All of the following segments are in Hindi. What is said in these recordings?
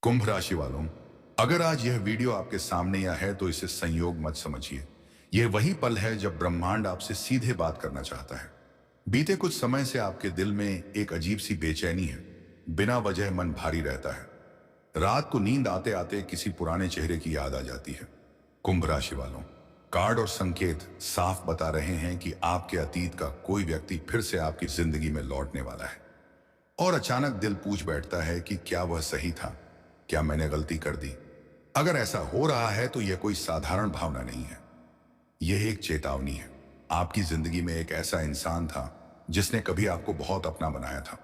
कुंभ राशि वालों, अगर आज यह वीडियो आपके सामने या है तो इसे संयोग मत समझिए। यह वही पल है जब ब्रह्मांड आपसे सीधे बात करना चाहता है। बीते कुछ समय से आपके दिल में एक अजीब सी बेचैनी है। बिना वजह मन भारी रहता है। रात को नींद आते आते किसी पुराने चेहरे की याद आ जाती है। कुंभ राशि वालों, कार्ड और संकेत साफ बता रहे हैं कि आपके अतीत का कोई व्यक्ति फिर से आपकी जिंदगी में लौटने वाला है। और अचानक दिल पूछ बैठता है कि क्या वह सही था? क्या मैंने गलती कर दी? अगर ऐसा हो रहा है तो यह कोई साधारण भावना नहीं है। यह एक चेतावनी है। आपकी जिंदगी में एक ऐसा इंसान था जिसने कभी आपको बहुत अपना बनाया था।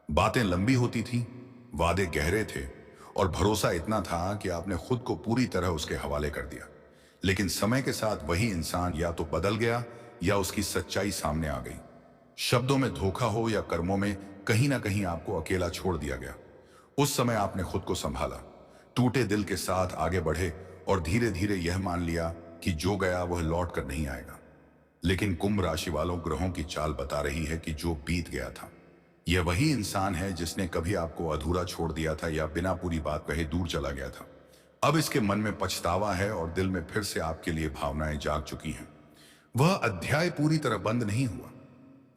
बातें लंबी होती थी, वादे गहरे थे और भरोसा इतना था कि आपने खुद को पूरी तरह उसके हवाले कर दिया। लेकिन समय के साथ वही इंसान या तो बदल गया या उसकी सच्चाई सामने आ गई। शब्दों में धोखा हो या कर्मों में कहीं ना कहीं आपको अकेला छोड़ दिया गया। उस समय आपने खुद को संभाला, टूटे दिल के साथ आगे बढ़े और धीरे धीरे यह मान लिया कि जो गया वह लौट कर नहीं आएगा। लेकिन कुंभ राशि वालों, ग्रहों की चाल बता रही है कि जो बीत गया था, यह वही इंसान है जिसने कभी आपको अधूरा छोड़ दिया था या बिना पूरी बात कहे दूर चला गया था। अब इसके मन में पछतावा है और दिल में फिर से आपके लिए भावनाएं जाग चुकी हैं। वह अध्याय पूरी तरह बंद नहीं हुआ।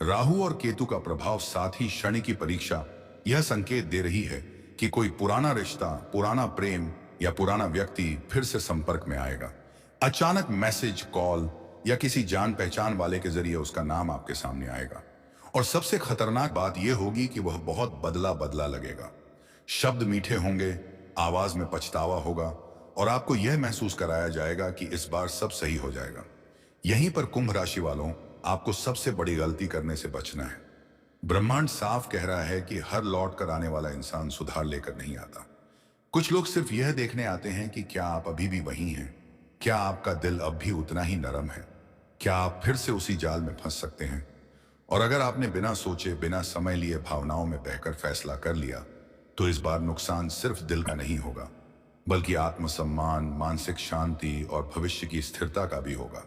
राहु और केतु का प्रभाव, साथ ही शनि की परीक्षा, यह संकेत दे रही है कि कोई पुराना रिश्ता, पुराना प्रेम या पुराना व्यक्ति फिर से संपर्क में आएगा। अचानक मैसेज, कॉल या किसी जान पहचान वाले के जरिए उसका नाम आपके सामने आएगा। और सबसे खतरनाक बात यह होगी कि वह बहुत बदला बदला लगेगा। शब्द मीठे होंगे, आवाज में पछतावा होगा और आपको यह महसूस कराया जाएगा कि इस बार सब सही हो जाएगा। यहीं पर कुंभ राशि वालों, आपको सबसे बड़ी गलती करने से बचना है। ब्रह्मांड साफ कह रहा है कि हर लौट कर आने वाला इंसान सुधार लेकर नहीं आता। कुछ लोग सिर्फ यह देखने आते हैं कि क्या आप अभी भी वही हैं, क्या आपका दिल अब भी उतना ही नरम है, क्या आप फिर से उसी जाल में फंस सकते हैं। और अगर आपने बिना सोचे, बिना समय लिए भावनाओं में बहकर फैसला कर लिया, तो इस बार नुकसान सिर्फ दिल का नहीं होगा, बल्कि आत्मसम्मान, मानसिक शांति और भविष्य की स्थिरता का भी होगा।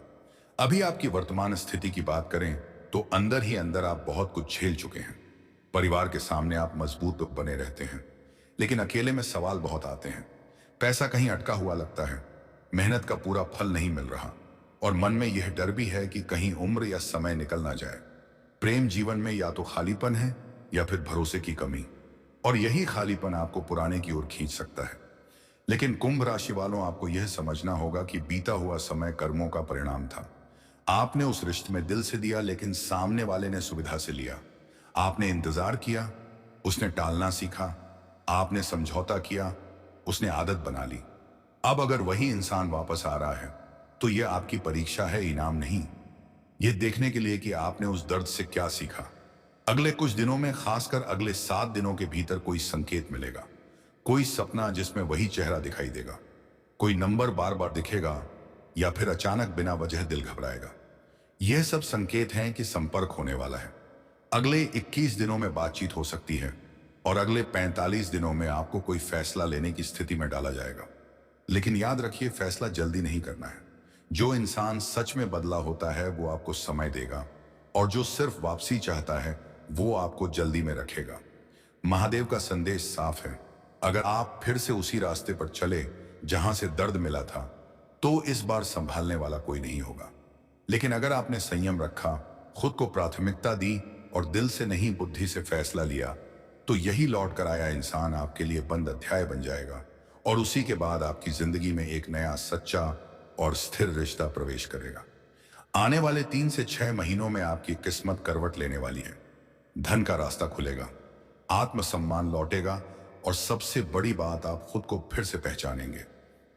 अभी आपकी वर्तमान स्थिति की बात करें तो अंदर ही अंदर आप बहुत कुछ झेल चुके हैं। परिवार के सामने आप मजबूत बने रहते हैं, लेकिन अकेले में सवाल बहुत आते हैं। पैसा कहीं अटका हुआ लगता है, मेहनत का पूरा फल नहीं मिल रहा और मन में यह डर भी है कि कहीं उम्र या समय निकल ना जाए। प्रेम जीवन में या तो खालीपन है या फिर भरोसे की कमी, और यही खालीपन आपको पुराने की ओर खींच सकता है। लेकिन कुंभ राशि वालों, आपको यह समझना होगा कि बीता हुआ समय कर्मों का परिणाम था। आपने उस रिश्ते में दिल से दिया, लेकिन सामने वाले ने सुविधा से लिया। आपने इंतजार किया, उसने टालना सीखा। आपने समझौता किया, उसने आदत बना ली। अब अगर वही इंसान वापस आ रहा है तो यह आपकी परीक्षा है, इनाम नहीं। यह देखने के लिए कि आपने उस दर्द से क्या सीखा। अगले कुछ दिनों में, खासकर अगले 7 दिनों के भीतर, कोई संकेत मिलेगा। कोई सपना जिसमें वही चेहरा दिखाई देगा, कोई नंबर बार बार दिखेगा, या फिर अचानक बिना वजह दिल घबराएगा। यह सब संकेत हैं कि संपर्क होने वाला है। अगले 21 दिनों में बातचीत हो सकती है और अगले 45 दिनों में आपको कोई फैसला लेने की स्थिति में डाला जाएगा। लेकिन याद रखिए, फैसला जल्दी नहीं करना है। जो इंसान सच में बदला होता है वो आपको समय देगा, और जो सिर्फ वापसी चाहता है वो आपको जल्दी में रखेगा। महादेव का संदेश साफ है। अगर आप फिर से उसी रास्ते पर चले जहां से दर्द मिला था, तो इस बार संभालने वाला कोई नहीं होगा। लेकिन अगर आपने संयम रखा, खुद को प्राथमिकता दी और दिल से नहीं बुद्धि से फैसला लिया, तो यही लौट कर आया इंसान आपके लिए बंद अध्याय बन जाएगा। और उसी के बाद आपकी जिंदगी में एक नया, सच्चा और स्थिर रिश्ता प्रवेश करेगा। आने वाले 3 से 6 महीनों में आपकी किस्मत करवट लेने वाली है। धन का रास्ता खुलेगा, आत्मसम्मान लौटेगा और सबसे बड़ी बात, आप खुद को फिर से पहचानेंगे।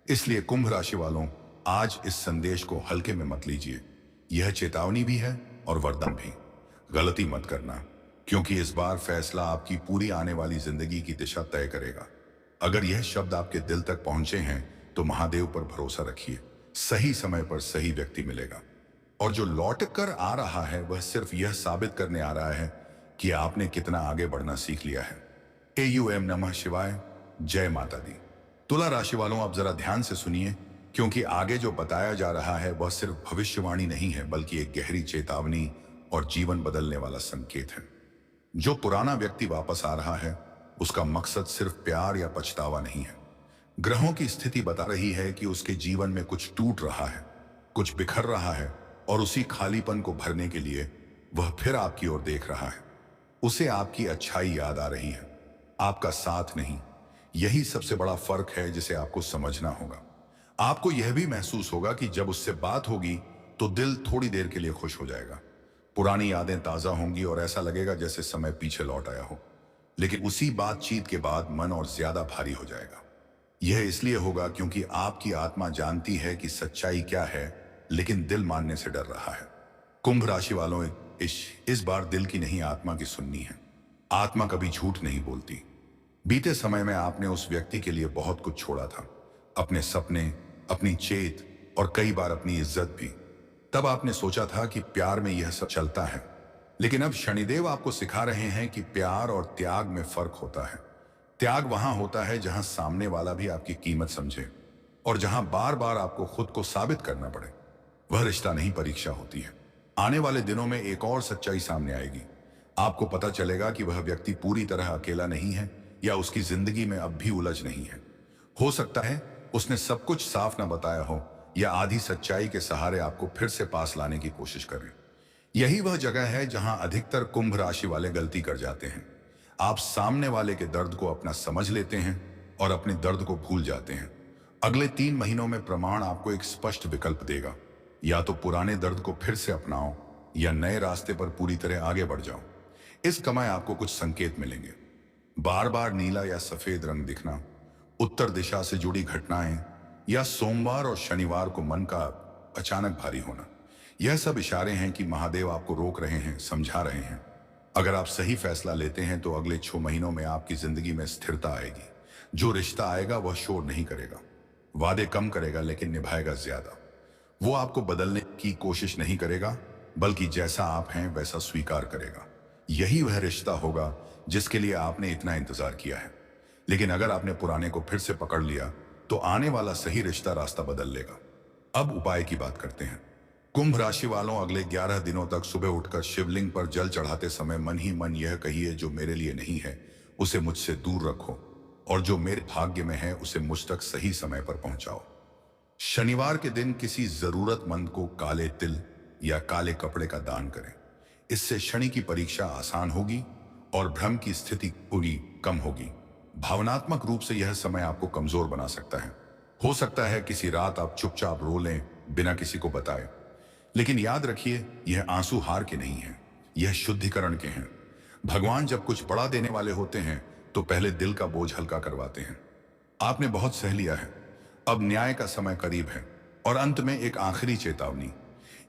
इसलिए कुंभ राशि वालों, आज इस संदेश को हल्के में मत लीजिए। यह चेतावनी भी है और वरदान भी। गलती मत करना, क्योंकि इस बार फैसला आपकी पूरी आने वाली जिंदगी की दिशा तय करेगा। अगर यह शब्द आपके दिल तक पहुंचे हैं तो महादेव पर भरोसा रखिए। सही समय पर सही व्यक्ति मिलेगा, और जो लौट कर आ रहा है वह सिर्फ यह साबित करने आ रहा है कि आपने कितना आगे बढ़ना सीख लिया है। AUM नमः शिवाय, जय माता दी। तुला राशि वालों, आप जरा ध्यान से सुनिए, क्योंकि आगे जो बताया जा रहा है वह सिर्फ भविष्यवाणी नहीं है, बल्कि एक गहरी चेतावनी और जीवन बदलने वाला संकेत है। जो पुराना व्यक्ति वापस आ रहा है उसका मकसद सिर्फ प्यार या पछतावा नहीं है। ग्रहों की स्थिति बता रही है कि उसके जीवन में कुछ टूट रहा है, कुछ बिखर रहा है, और उसी खालीपन को भरने के लिए वह फिर आपकी ओर देख रहा है। उसे आपकी अच्छाई याद आ रही है, आपका साथ नहीं। यही सबसे बड़ा फर्क है जिसे आपको समझना होगा। आपको यह भी महसूस होगा कि जब उससे बात होगी तो दिल थोड़ी देर के लिए खुश हो जाएगा। पुरानी यादें ताजा होंगी और ऐसा लगेगा जैसे समय पीछे लौट आया हो। लेकिन उसी बातचीत के बाद मन और ज्यादा भारी हो जाएगा। यह इसलिए होगा क्योंकि आपकी आत्मा जानती है कि सच्चाई क्या है, लेकिन दिल मानने से डर रहा है। कुंभ राशि वालों, इस बार दिल की नहीं, आत्मा की सुननी है। आत्मा कभी झूठ नहीं बोलती। बीते समय में आपने उस व्यक्ति के लिए बहुत कुछ छोड़ा था, अपने सपने, अपनी चेत और कई बार अपनी इज्जत भी। तब आपने सोचा था कि प्यार में यह सब चलता है, लेकिन अब शनिदेव आपको सिखा रहे हैं कि प्यार और त्याग में फर्क होता है। त्याग वहां होता है जहां सामने वाला भी आपकी कीमत समझे, और जहां बार बार आपको खुद को साबित करना पड़े। वह रिश्ता नहीं, परीक्षा होती है। आने वाले दिनों में एक और सच्चाई सामने आएगी। आपको पता चलेगा कि वह व्यक्ति पूरी तरह अकेला नहीं है, या उसकी जिंदगी में अब भी उलझ नहीं है। हो सकता है उसने सब कुछ साफ ना बताया हो, या आधी सच्चाई के सहारे आपको फिर से पास लाने की कोशिश करे। यही वह जगह है जहां अधिकतर कुंभ राशि वाले गलती कर जाते हैं। आप सामने वाले के दर्द को अपना समझ लेते हैं और अपने दर्द को भूल जाते हैं। अगले 3 महीनों में प्रमाण आपको एक स्पष्ट विकल्प देगा। या तो पुराने दर्द को फिर से अपनाओ, या नए रास्ते पर पूरी तरह आगे बढ़ जाओ। इस समय आपको कुछ संकेत मिलेंगे। बार बार नीला या सफेद रंग दिखना, उत्तर दिशा से जुड़ी घटनाएं, या सोमवार और शनिवार को मन का अचानक भारी होना। यह सब इशारे हैं कि महादेव आपको रोक रहे हैं, समझा रहे हैं। अगर आप सही फैसला लेते हैं तो अगले 6 महीनों में आपकी जिंदगी में स्थिरता आएगी। जो रिश्ता आएगा वह शोर नहीं करेगा, वादे कम करेगा, लेकिन निभाएगा ज्यादा। वो आपको बदलने की कोशिश नहीं करेगा, बल्कि जैसा आप हैं वैसा स्वीकार करेगा। यही वह रिश्ता होगा जिसके लिए आपने इतना इंतजार किया है। लेकिन अगर आपने पुराने को फिर से पकड़ लिया तो आने वाला सही रिश्ता रास्ता बदल लेगा। अब उपाय की बात करते हैं। कुंभ राशि वालों, अगले 11 दिनों तक सुबह उठकर शिवलिंग पर जल चढ़ाते समय मन ही मन यह कहिए, जो मेरे लिए नहीं है उसे मुझसे दूर रखो, और जो मेरे भाग्य में है उसे मुझ तक सही समय पर पहुंचाओ। शनिवार के दिन किसी जरूरतमंद को काले तिल या काले कपड़े का दान करें। इससे शनि की परीक्षा आसान होगी और भ्रम की स्थिति पूरी कम होगी। भावनात्मक रूप से यह समय आपको कमजोर बना सकता है। हो सकता है किसी रात आप चुपचाप रो लें बिना किसी को बताए। लेकिन याद रखिए, यह आंसू हार के नहीं है, यह शुद्धिकरण के हैं। भगवान जब कुछ बड़ा देने वाले होते हैं तो पहले दिल का बोझ हल्का करवाते हैं। आपने बहुत सह लिया है, अब न्याय का समय करीब है। और अंत में एक आखिरी चेतावनी,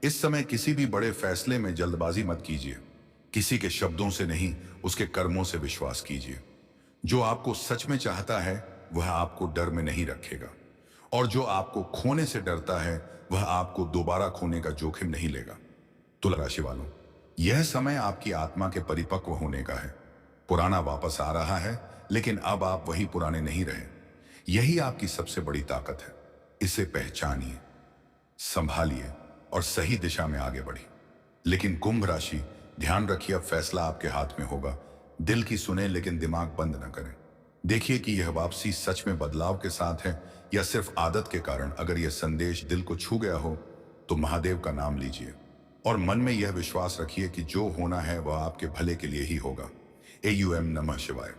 इस समय किसी भी बड़े फैसले में जल्दबाजी मत कीजिए। किसी के शब्दों से नहीं, उसके कर्मों से विश्वास कीजिए। जो आपको सच में चाहता है वह आपको डर में नहीं रखेगा, और जो आपको खोने से डरता है वह आपको दोबारा खोने का जोखिम नहीं लेगा। तुला राशि वालों, यह समय आपकी आत्मा के परिपक्व होने का है। पुराना वापस आ रहा है, लेकिन अब आप वही पुराने नहीं रहे। यही आपकी सबसे बड़ी ताकत है। इसे पहचानिए, संभालिए और सही दिशा में आगे बढ़िए। लेकिन कुंभ राशि, ध्यान रखिए, अब फैसला आपके हाथ में होगा। दिल की सुने, लेकिन दिमाग बंद न करें। देखिए कि यह वापसी सच में बदलाव के साथ है या सिर्फ आदत के कारण। अगर यह संदेश दिल को छू गया हो तो महादेव का नाम लीजिए और मन में यह विश्वास रखिए कि जो होना है वह आपके भले के लिए ही होगा। AUM नमः शिवाय।